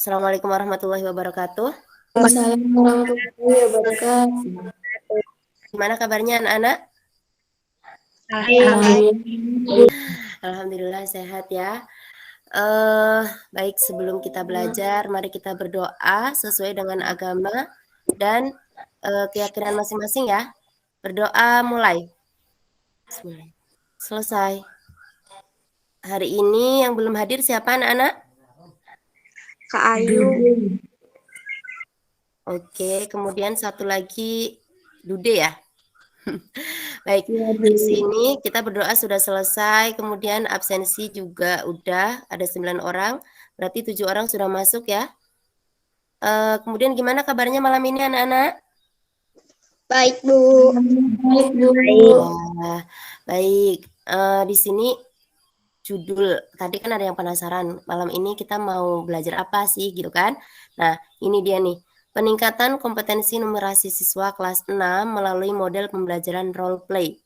Assalamualaikum warahmatullahi wabarakatuh. Waalaikumsalam warahmatullahi wabarakatuh. Gimana kabarnya anak-anak? Alhamdulillah. Alhamdulillah sehat ya. Baik, sebelum kita belajar, mari kita berdoa sesuai dengan agama dan keyakinan masing-masing ya. Berdoa mulai. Bismillah. Selesai. Hari ini yang belum hadir siapa anak-anak? Kak Ayu. Oke, kemudian satu lagi Dude ya. Baik, Ya, di sini kita berdoa sudah selesai, kemudian absensi juga udah ada 9 orang, berarti 7 orang sudah masuk ya. Kemudian gimana kabarnya malam ini anak-anak? Baik, Bu. Baik, Bu. Wah, baik. Di sini judul tadi kan ada yang penasaran, malam ini kita mau belajar apa sih gitu kan. Nah, ini dia nih. Peningkatan kompetensi numerasi siswa kelas 6 melalui model pembelajaran role play.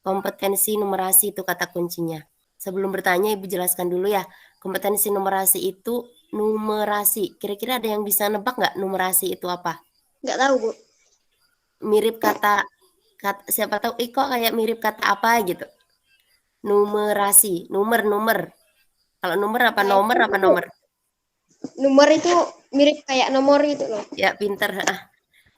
Kompetensi numerasi itu kata kuncinya. Sebelum bertanya, Ibu jelaskan dulu ya. Kompetensi numerasi itu numerasi. Kira-kira ada yang bisa nebak nggak numerasi itu apa? Nggak tahu, Bu. Mirip kata siapa tahu, kok kayak mirip kata apa gitu. Numerasi, number. Kalau nomor apa nomor apa nomor? Nomor itu mirip kayak nomor gitu loh. Ya, pinter.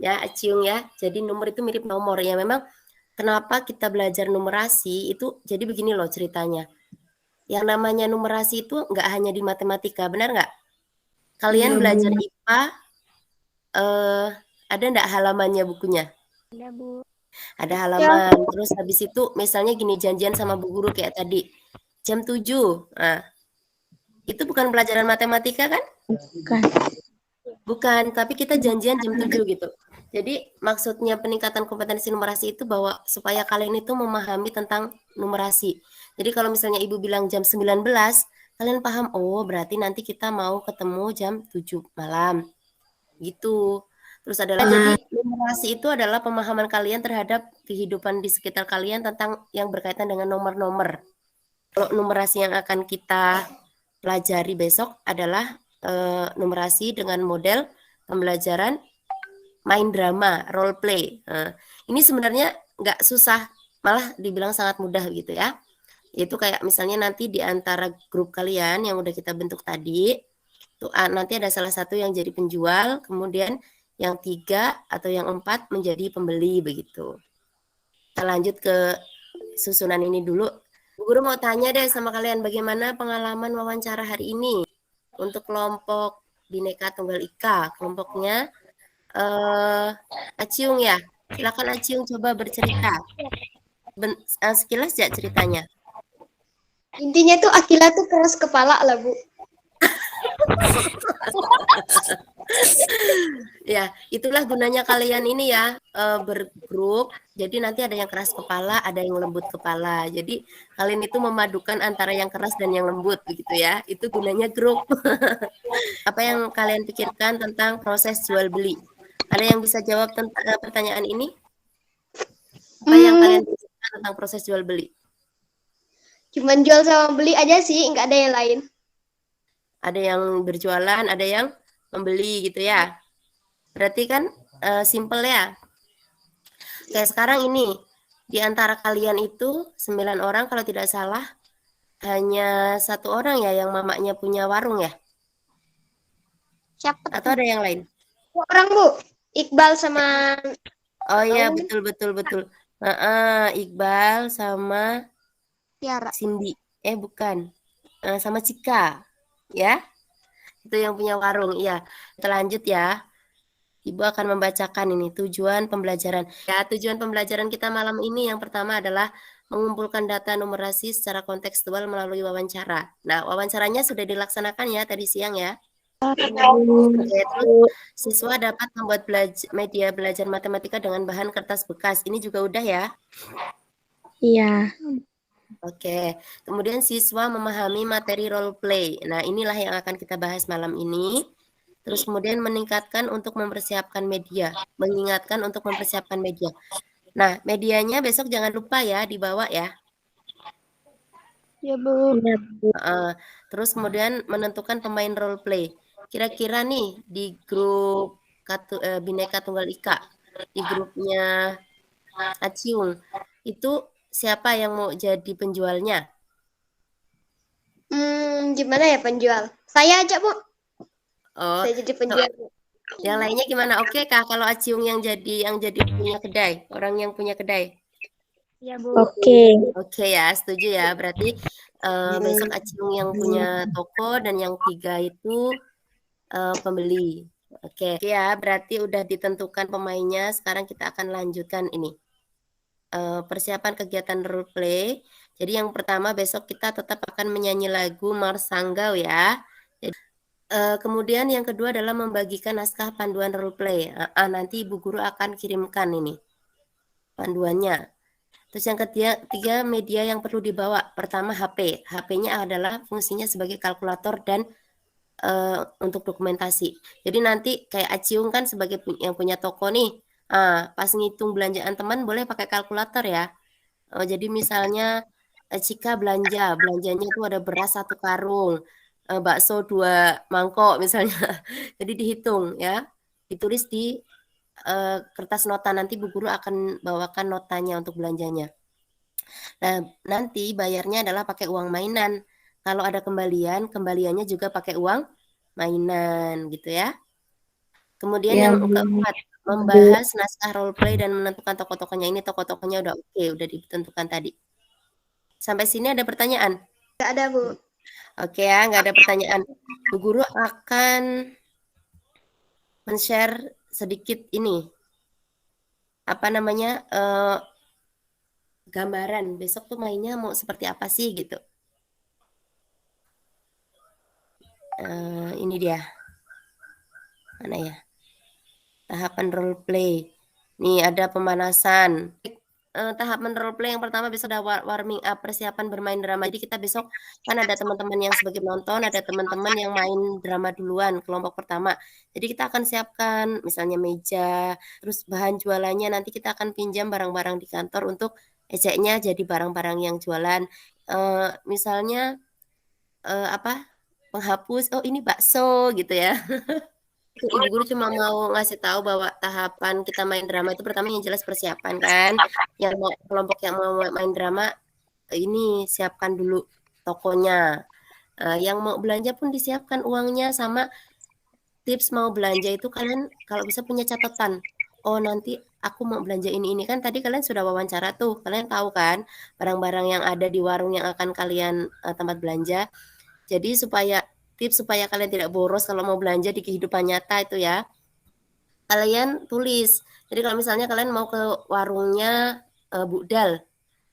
Ya, Aciung ya. Jadi nomor itu mirip nomor. Ya, memang kenapa kita belajar numerasi itu jadi begini loh ceritanya. Yang namanya numerasi itu nggak hanya di matematika, benar nggak? Kalian Iya, belajar Bu. IPA, ada nggak halamannya bukunya? Ada, Bu. Ada Ya. halaman. Terus habis itu misalnya gini, janjian sama bu guru kayak tadi, jam 7. Nah, itu bukan pelajaran matematika kan? Bukan. Bukan, tapi kita janjian jam 7 gitu. Jadi maksudnya peningkatan kompetensi numerasi itu bahwa supaya kalian itu memahami tentang numerasi. Jadi kalau misalnya Ibu bilang jam 19, kalian paham, oh berarti nanti kita mau ketemu jam 7 malam. Gitu. Terus ada lagi, jadi numerasi itu adalah pemahaman kalian terhadap kehidupan di sekitar kalian tentang yang berkaitan dengan nomor-nomor. Kalau numerasi yang akan kita pelajari besok adalah numerasi dengan model pembelajaran main drama, role play. Ini sebenarnya nggak susah, malah dibilang sangat mudah gitu ya. Itu kayak misalnya nanti di antara grup kalian yang udah kita bentuk tadi, tuh nanti ada salah satu yang jadi penjual, kemudian yang 3 atau yang 4 menjadi pembeli begitu. Kita lanjut ke susunan ini dulu. Bu Guru mau tanya deh sama kalian, bagaimana pengalaman wawancara hari ini untuk kelompok Bhinneka Tunggal Ika, kelompoknya Aciung ya. Silakan Aciung coba bercerita. Sekilas ya ceritanya. Intinya tuh Akila tuh keras kepala lah, Bu. Ya, itulah gunanya kalian ini ya, bergrup. Jadi nanti ada yang keras kepala, ada yang lembut kepala. Jadi kalian itu memadukan antara yang keras dan yang lembut begitu ya. Itu gunanya grup. Apa yang kalian pikirkan tentang proses jual beli? Ada yang bisa jawab tentang pertanyaan ini? Apa yang kalian pikirkan tentang proses jual beli? Cuman jual sama beli aja sih, nggak ada yang lain. Ada yang berjualan, ada yang membeli gitu ya. Berarti kan simple ya. Kayak sekarang ini, di antara kalian itu 9 orang kalau tidak salah, hanya 1 orang ya yang mamanya punya warung ya? Siapa Atau ada yang lain? orang, Bu? Iqbal sama Oh iya, tahu betul. Iqbal sama Tiara. Cindy. Bukan. Sama Cika. Ya, itu yang punya warung. Iya, kita lanjut ya. Ibu akan membacakan ini tujuan pembelajaran. Ya, tujuan pembelajaran kita malam ini yang pertama adalah mengumpulkan data numerasi secara kontekstual melalui wawancara. Nah, wawancaranya sudah dilaksanakan ya tadi siang ya. Oke, terus siswa dapat membuat media belajar matematika dengan bahan kertas bekas. Ini juga udah ya. Iya. Oke, kemudian siswa memahami materi role play. Nah, inilah yang akan kita bahas malam ini. Terus kemudian meningkatkan untuk mempersiapkan media, mengingatkan untuk mempersiapkan media. Nah, medianya besok jangan lupa ya dibawa ya. Ya, Bu. Terus kemudian menentukan pemain role play. kira-kira nih di grup Bhinneka Tunggal Ika, di grupnya Aciung, itu siapa yang mau jadi penjualnya? Gimana ya penjual? Saya aja, Bu. Oh, Saya jadi kalau penjual. yang lainnya gimana? Oke kah kalau Aciung yang jadi punya kedai, orang yang punya kedai? Ya, Bu. Oke. Oke ya, setuju ya. Berarti besok Aciung yang punya toko dan yang 3 itu pembeli. Oke ya, berarti udah ditentukan pemainnya. Sekarang kita akan lanjutkan ini. Persiapan kegiatan role play. Jadi yang pertama besok kita tetap akan menyanyi lagu Mars Sanggau ya. Jadi, kemudian yang kedua adalah membagikan naskah panduan role play. Nanti Ibu Guru akan kirimkan ini panduannya. Terus yang ketiga media yang perlu dibawa. Pertama HP. HP-nya adalah fungsinya sebagai kalkulator dan untuk dokumentasi. Jadi nanti kayak Aciung kan sebagai yang punya toko nih. Pas ngitung belanjaan teman boleh pakai kalkulator ya. Jadi misalnya Cika belanjanya tuh ada beras 1 karung, bakso 2 mangkok misalnya. Jadi dihitung ya, ditulis di kertas nota, nanti Bu Guru akan bawakan notanya untuk belanjanya. Nah, nanti bayarnya adalah pakai uang mainan. Kalau ada kembalian, kembaliannya juga pakai uang mainan gitu ya. Kemudian Ya, yang Bu. keempat, membahas naskah role play dan menentukan tokoh-tokohnya. Ini tokoh-tokohnya udah oke, udah ditentukan tadi. Sampai sini ada pertanyaan? Nggak ada, Bu. Oke ya, nggak ada pertanyaan. Bu Guru akan men-share sedikit ini, apa namanya, gambaran besok tuh mainnya mau seperti apa sih gitu. Ini dia. Mana ya? Tahapan role play. Nih ada pemanasan. Tahapan role play yang pertama besok ada warming up, persiapan bermain drama. Jadi kita besok kan ada teman-teman yang sebagai penonton, ada teman-teman yang main drama duluan, kelompok pertama. Jadi kita akan siapkan misalnya meja, terus bahan jualannya nanti kita akan pinjam barang-barang di kantor untuk ejeknya jadi barang-barang yang jualan. Misalnya apa? Penghapus, oh ini bakso gitu ya. Ibu Guru cuma mau ngasih tahu bahwa tahapan kita main drama itu pertama yang jelas persiapan kan. Yang kelompok yang mau main drama ini siapkan dulu tokonya. Yang mau belanja pun disiapkan uangnya sama tips mau belanja itu kalian kalau bisa punya catatan. Oh nanti aku mau belanja ini kan tadi kalian sudah wawancara tuh. Kalian tahu kan barang-barang yang ada di warung yang akan kalian tempat belanja. Jadi tips supaya kalian tidak boros kalau mau belanja di kehidupan nyata itu ya. Kalian tulis. Jadi kalau misalnya kalian mau ke warungnya Budal,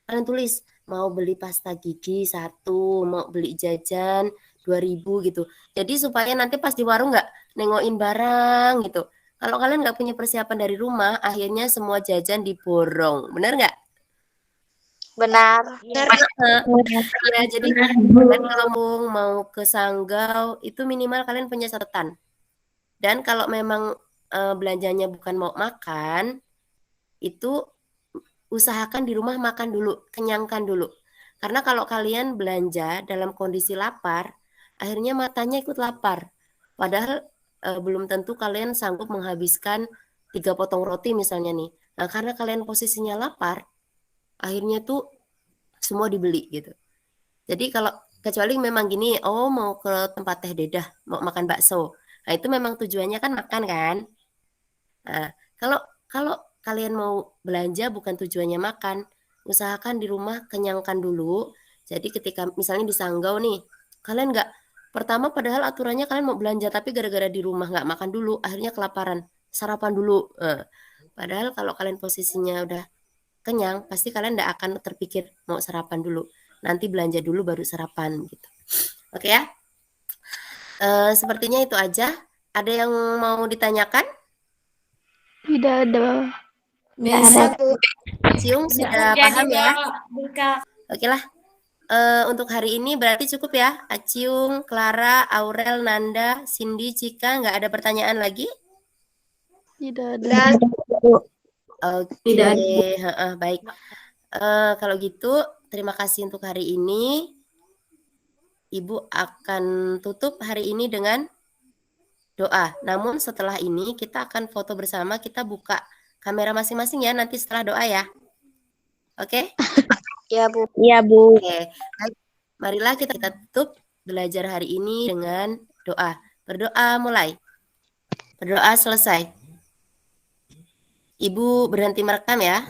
kalian tulis mau beli pasta gigi 1, mau beli jajan 2.000 gitu. Jadi supaya nanti pas di warung nggak nengokin barang gitu. Kalau kalian nggak punya persiapan dari rumah, akhirnya semua jajan diborong. Benar nggak? Benar. Ya, jadi kalau mau ke Sanggau itu minimal kalian punya catatan. Dan kalau memang belanjanya bukan mau makan, itu usahakan di rumah makan dulu, kenyangkan dulu. Karena kalau kalian belanja dalam kondisi lapar, akhirnya matanya ikut lapar. Padahal belum tentu kalian sanggup menghabiskan 3 potong roti misalnya nih. Nah, karena kalian posisinya lapar, akhirnya tuh semua dibeli gitu. Jadi kalau kecuali memang gini, oh mau ke tempat Teh Dedah, mau makan bakso. Nah, itu memang tujuannya kan makan kan? Nah, kalau kalau kalian mau belanja bukan tujuannya makan, usahakan di rumah kenyangkan dulu. Jadi ketika misalnya di Sanggau nih, kalian nggak pertama padahal aturannya kalian mau belanja tapi gara-gara di rumah nggak makan dulu, akhirnya kelaparan, sarapan dulu. Padahal kalau kalian posisinya udah kenyang, pasti kalian nggak akan terpikir mau sarapan dulu. Nanti belanja dulu baru sarapan gitu. Oke ya? Sepertinya itu aja. Ada yang mau ditanyakan? Tidak ada. Bisa, Bu. Ciung sudah paham ya? Oke lah. Untuk hari ini berarti cukup ya. Aciung, Clara, Aurel, Nanda, Cindy, Cika, nggak ada pertanyaan lagi? Tidak ada. Udah. Oke, baik. Kalau gitu, terima kasih untuk hari ini. Ibu akan tutup hari ini dengan doa. Namun setelah ini kita akan foto bersama, kita buka kamera masing-masing ya nanti setelah doa ya. Oke? Ya, Bu. Iya, Bu. Oke. Baik. Marilah kita tutup belajar hari ini dengan doa. Berdoa mulai. Berdoa selesai. Ibu berhenti merekam ya.